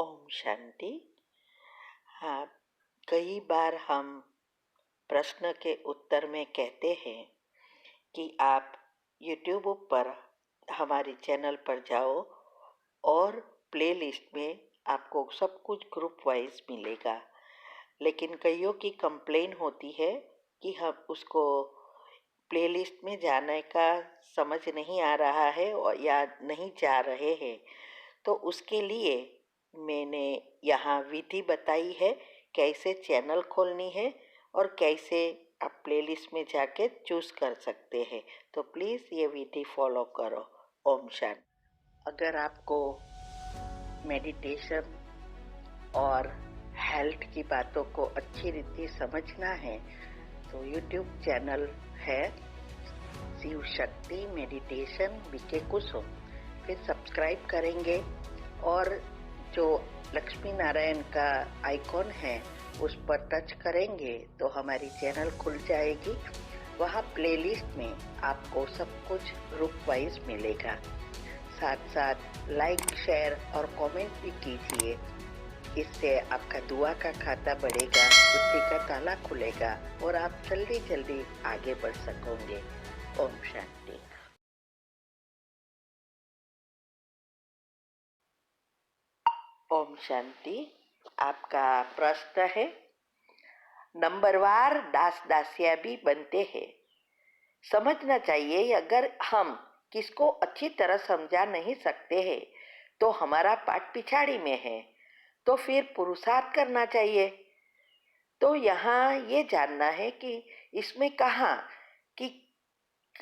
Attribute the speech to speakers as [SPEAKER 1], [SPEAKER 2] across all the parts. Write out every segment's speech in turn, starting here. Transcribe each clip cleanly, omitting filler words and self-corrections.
[SPEAKER 1] ओम शांति। हाँ, कई बार हम प्रश्न के उत्तर में कहते हैं कि आप YouTube पर हमारे चैनल पर जाओ और प्लेलिस्ट में आपको सब कुछ ग्रुप वाइज मिलेगा। लेकिन कईयों की कंप्लेन होती है कि हम उसको प्लेलिस्ट में जाने का समझ नहीं आ रहा है और या नहीं जा रहे हैं। तो उसके लिए मैंने यहाँ विधि बताई है कैसे चैनल खोलनी है और कैसे आप प्लेलिस्ट में जाके चूज़ कर सकते हैं। तो प्लीज़ ये विधि फॉलो करो। ओम शांति। अगर आपको मेडिटेशन और हेल्थ की बातों को अच्छी रीति समझना है तो यूट्यूब चैनल है शिव शक्ति मेडिटेशन बीके कुसुम, फिर सब्सक्राइब करेंगे और जो लक्ष्मी नारायण का आइकॉन है उस पर टच करेंगे तो हमारी चैनल खुल जाएगी। वहाँ प्लेलिस्ट में आपको सब कुछ ग्रुप वाइज मिलेगा। साथ साथ लाइक, शेयर और कमेंट भी कीजिए। इससे आपका दुआ का खाता बढ़ेगा, बुद्धि का ताला खुलेगा और आप जल्दी जल्दी आगे बढ़ सकोगे। ओम शांति। ओम शांति। आपका प्रश्न है, नंबरवार दास दासिया भी बनते हैं। समझना चाहिए अगर हम किसको अच्छी तरह समझा नहीं सकते हैं तो हमारा पाठ पिछाड़ी में है, तो फिर पुरुषार्थ करना चाहिए। तो यहाँ ये जानना है कि इसमें कहा कि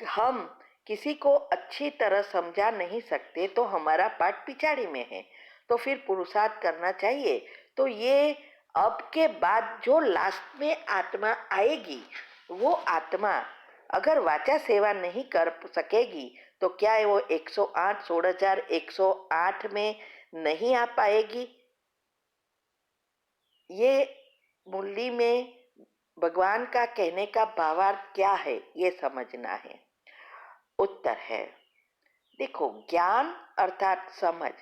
[SPEAKER 1] हम किसी को अच्छी तरह समझा नहीं सकते तो हमारा पाठ पिछाड़ी में है, तो फिर पुरुषार्थ करना चाहिए। तो ये अब के बाद जो लास्ट में आत्मा आएगी वो आत्मा अगर वाचा सेवा नहीं कर सकेगी तो क्या वो 108 16108 में नहीं आ पाएगी? ये मुरली में भगवान का कहने का भावार्थ क्या है ये समझना है। उत्तर है, देखो, ज्ञान अर्थात समझ,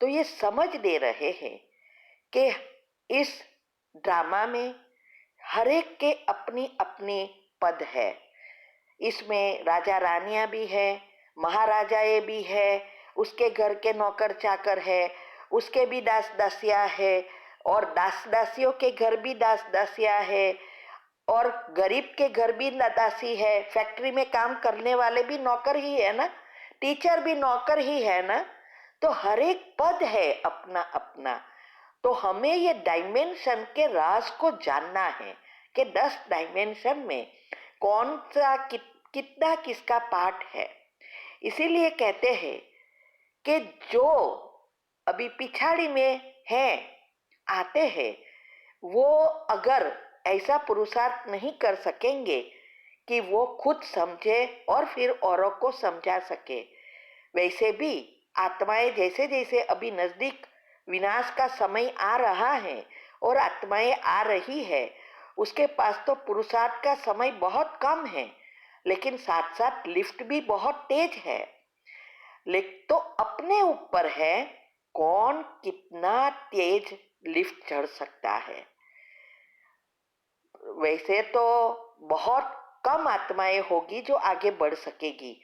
[SPEAKER 1] तो ये समझ दे रहे हैं कि इस ड्रामा में हर एक के अपनी अपनी पद है। इसमें राजा रानियां भी है, महाराजाएं भी है, उसके घर के नौकर चाकर है, उसके भी दास दासियां है और दास दासियों के घर भी दास दासियां है और गरीब के घर भी दासी है। फैक्ट्री में काम करने वाले भी नौकर ही है ना, टीचर भी नौकर ही है ना। तो हर एक पद है अपना अपना। तो हमें ये डायमेंशन के राज को जानना है कि 10 डायमेंशन में कौन सा कितना किसका पार्ट है। इसीलिए कहते हैं कि जो अभी पिछाड़ी में है आते हैं वो अगर ऐसा पुरुषार्थ नहीं कर सकेंगे कि वो खुद समझे और फिर औरों को समझा सके। वैसे भी आत्माएं जैसे जैसे अभी नजदीक विनाश का समय आ रहा है और आत्माएं आ रही है, उसके पास तो पुरुषार्थ का समय बहुत कम है, लेकिन साथ साथ लिफ्ट भी बहुत तेज है। लेकिन तो अपने ऊपर है कौन कितना तेज लिफ्ट चढ़ सकता है। वैसे तो बहुत कम आत्माएं होगी जो आगे बढ़ सकेगी।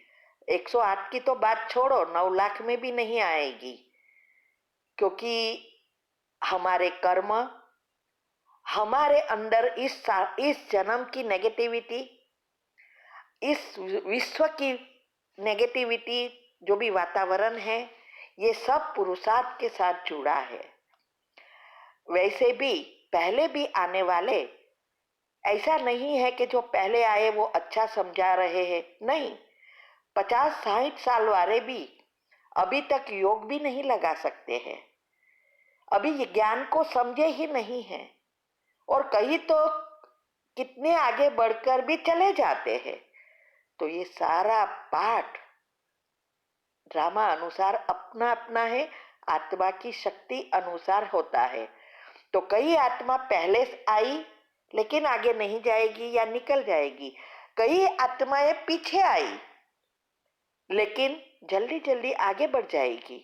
[SPEAKER 1] 108 की तो बात छोड़ो, 9 लाख में भी नहीं आएगी, क्योंकि हमारे कर्म, हमारे अंदर इस जन्म की नेगेटिविटी, इस विश्व की नेगेटिविटी, जो भी वातावरण है, ये सब पुरुषार्थ के साथ जुड़ा है। वैसे भी पहले भी आने वाले, ऐसा नहीं है कि जो पहले आए वो अच्छा समझा रहे हैं, नहीं। 50-60 साल वाले भी अभी तक योग भी नहीं लगा सकते हैं, अभी ये ज्ञान को समझे ही नहीं है और कहीं तो कितने आगे बढ़कर भी चले जाते हैं। तो ये सारा पाठ ड्रामा अनुसार अपना अपना है, आत्मा की शक्ति अनुसार होता है। तो कई आत्मा पहले आई लेकिन आगे नहीं जाएगी या निकल जाएगी, कई आत्माएं पीछे आई लेकिन जल्दी जल्दी आगे बढ़ जाएगी।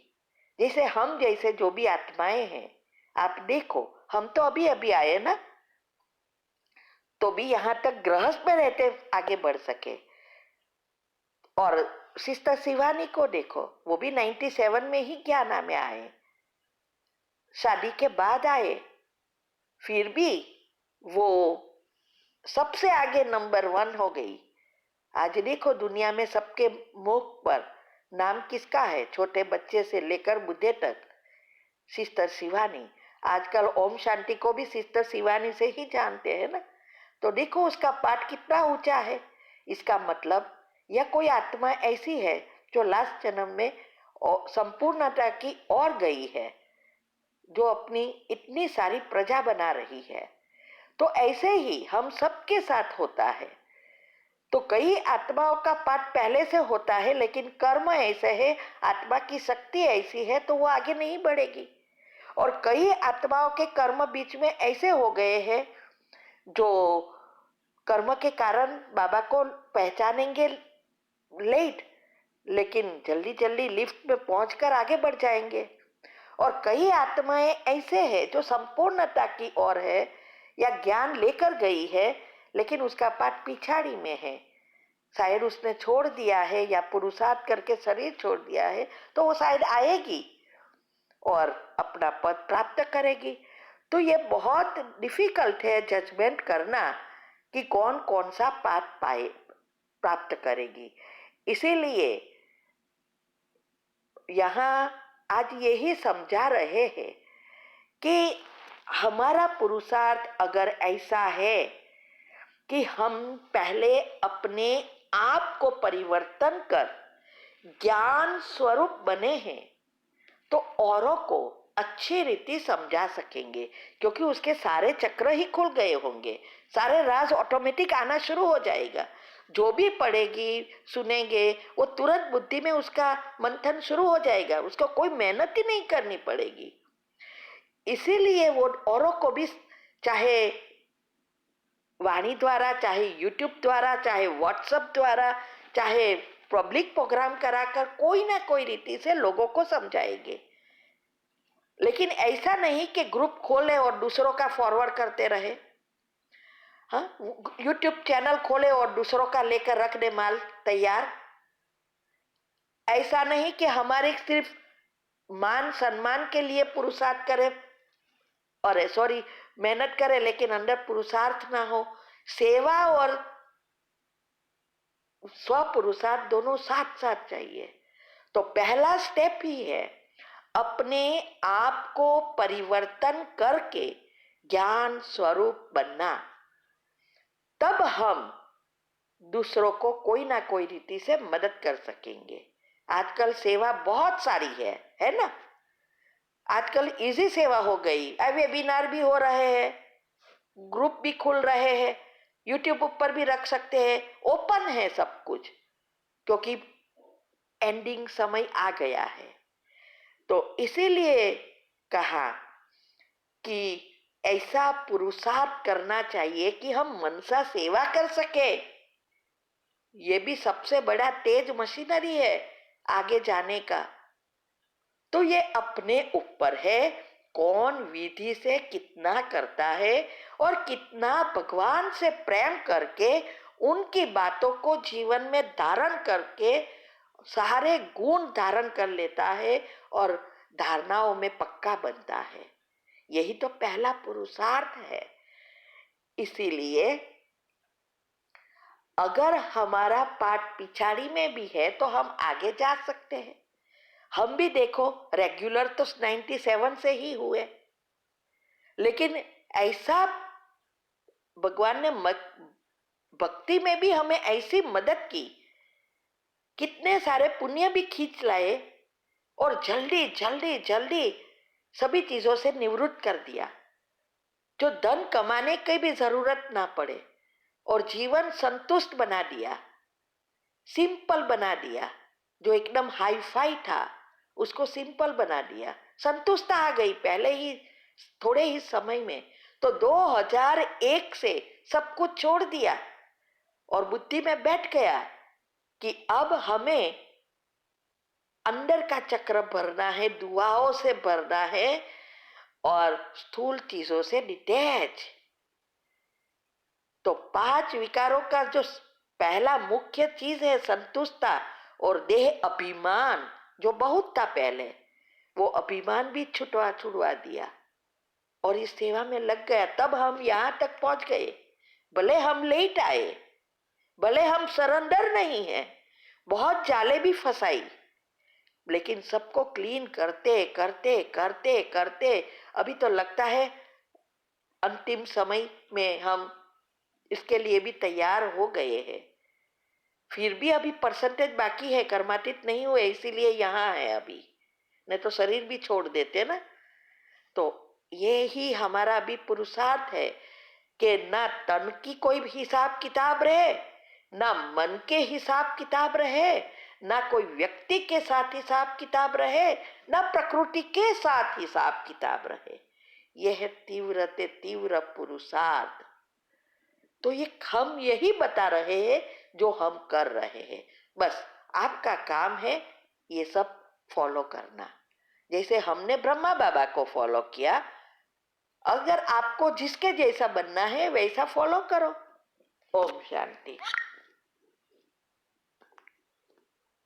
[SPEAKER 1] जैसे हम जैसे जो भी आत्माएं हैं, आप देखो, हम तो अभी अभी आए ना, तो भी यहाँ तक गृहस्थ में रहते आगे बढ़ सके। और सिस्टर शिवानी को देखो, वो भी 97 में ही ज्ञाना में आए, शादी के बाद आए, फिर भी वो सबसे आगे नंबर 1 हो गई। आज देखो दुनिया में सबके मुख पर नाम किसका है, छोटे बच्चे से लेकर बुढ़े तक, सिस्टर शिवानी। आजकल ओम शांति को भी सिस्टर शिवानी से ही जानते हैं ना। तो देखो उसका पाठ कितना ऊंचा है। इसका मतलब यह कोई आत्मा ऐसी है जो लास्ट जन्म में संपूर्णता की ओर गई है, जो अपनी इतनी सारी प्रजा बना रही है। तो ऐसे ही हम सबके साथ होता है। तो कई आत्माओं का पाठ पहले से होता है, लेकिन कर्म ऐसे है, आत्मा की शक्ति ऐसी है, तो वो आगे नहीं बढ़ेगी। और कई आत्माओं के कर्म बीच में ऐसे हो गए हैं जो कर्म के कारण बाबा को पहचानेंगे लेट, लेकिन जल्दी जल्दी लिफ्ट में पहुंचकर आगे बढ़ जाएंगे। और कई आत्माएं ऐसे हैं जो संपूर्णता की ओर है या ज्ञान लेकर गई है, लेकिन उसका पाठ पिछाड़ी में है, शायद उसने छोड़ दिया है या पुरुषार्थ करके शरीर छोड़ दिया है, तो वो शायद आएगी और अपना पद प्राप्त करेगी। तो ये बहुत डिफिकल्ट है जजमेंट करना कि कौन कौन सा पाथ पाए प्राप्त करेगी। इसीलिए यहाँ आज यही समझा रहे हैं कि हमारा पुरुषार्थ अगर ऐसा है कि हम पहले अपने आप को परिवर्तन कर ज्ञान स्वरूप बने हैं, तो औरों को अच्छी रीति समझा सकेंगे, क्योंकि उसके सारे चक्र ही खुल गए होंगे, सारे राज ऑटोमेटिक आना शुरू हो जाएगा। जो भी पढ़ेगी सुनेंगे वो तुरंत बुद्धि में उसका मंथन शुरू हो जाएगा, उसको कोई मेहनत ही नहीं करनी पड़ेगी। इसीलिए वो औरों को भी, चाहे वाणी द्वारा, चाहे यूट्यूब द्वारा, चाहे व्हाट्सएप द्वारा, चाहे पब्लिक प्रोग्राम कराकर कोई ना कोई रीति से लोगों को समझाएंगे। लेकिन ऐसा नहीं कि ग्रुप खोले और दूसरों का फॉरवर्ड करते रहे। हाँ, यूट्यूब चैनल खोले और दूसरों का लेकर रख दे माल तैयार। ऐसा नहीं कि हमारे सिर्फ मान सम्मान के लिए पुरुषार्थ करे, और सॉरी मेहनत करे, लेकिन अंदर पुरुषार्थ ना हो। सेवा और स्व पुरुषार्थ दोनों साथ साथ चाहिए। तो पहला स्टेप ही है अपने आप को परिवर्तन करके ज्ञान स्वरूप बनना। तब हम दूसरों को कोई ना कोई रीति से मदद कर सकेंगे। आजकल सेवा बहुत सारी है ना। आजकल इजी सेवा हो गई, वेबिनार भी हो रहे हैं, ग्रुप भी खुल रहे हैं, यूट्यूब ऊपर भी रख सकते हैं, ओपन है सब कुछ, क्योंकि एंडिंग समय आ गया है। तो इसीलिए कहा कि ऐसा पुरुषार्थ करना चाहिए कि हम मनसा सेवा कर सके। ये भी सबसे बड़ा तेज मशीनरी है आगे जाने का। तो ये अपने ऊपर है, कौन विधि से कितना करता है और कितना भगवान से प्रेम करके उनकी बातों को जीवन में धारण करके सारे गुण धारण कर लेता है और धारणाओं में पक्का बनता है। यही तो पहला पुरुषार्थ है। इसीलिए अगर हमारा पाठ पिछाड़ी में भी है तो हम आगे जा सकते हैं। हम भी देखो रेगुलर तो 97 से ही हुए, लेकिन ऐसा भगवान ने भक्ति में भी हमें ऐसी मदद की, कितने सारे पुण्य भी खींच लाए और जल्दी जल्दी जल्दी सभी चीजों से निवृत्त कर दिया, जो धन कमाने की भी जरूरत ना पड़े, और जीवन संतुष्ट बना दिया, सिंपल बना दिया। जो एकदम हाई फाई था उसको सिंपल बना दिया, संतुष्टता आ गई पहले ही थोड़े ही समय में। तो 2001 से सब कुछ छोड़ दिया और बुद्धि में बैठ गया कि अब हमें अंदर का चक्र भरना है, दुआओं से भरना है और स्थूल चीजों से डिटैच। तो 5 विकारों का जो पहला मुख्य चीज है संतुष्टता और देह अभिमान, जो बहुत था पहले, वो अभिमान भी छुड़वा दिया और इस सेवा में लग गया। तब हम यहाँ तक पहुंच गए। भले हम लेट आए, भले हम सरेंडर नहीं है, बहुत जाले भी फंसाई, लेकिन सबको क्लीन करते करते करते करते अभी तो लगता है अंतिम समय में हम इसके लिए भी तैयार हो गए हैं। फिर भी अभी परसेंटेज बाकी है, कर्मातीत नहीं हुए, इसीलिए यहाँ है अभी, नहीं तो शरीर भी छोड़ देते ना। तो ये ही हमारा भी पुरुषार्थ है कि ना तन की कोई हिसाब किताब रहे, ना मन के हिसाब किताब रहे, ना कोई व्यक्ति के साथ हिसाब किताब रहे, ना प्रकृति के साथ हिसाब किताब रहे। यह है तीव्र ते तीव्र पुरुषार्थ। तो ये हम यही बता रहे हैं जो हम कर रहे हैं। बस आपका काम है ये सब फॉलो करना, जैसे हमने ब्रह्मा बाबा को फॉलो किया। अगर आपको जिसके जैसा बनना है वैसा फॉलो करो। ओम शांति।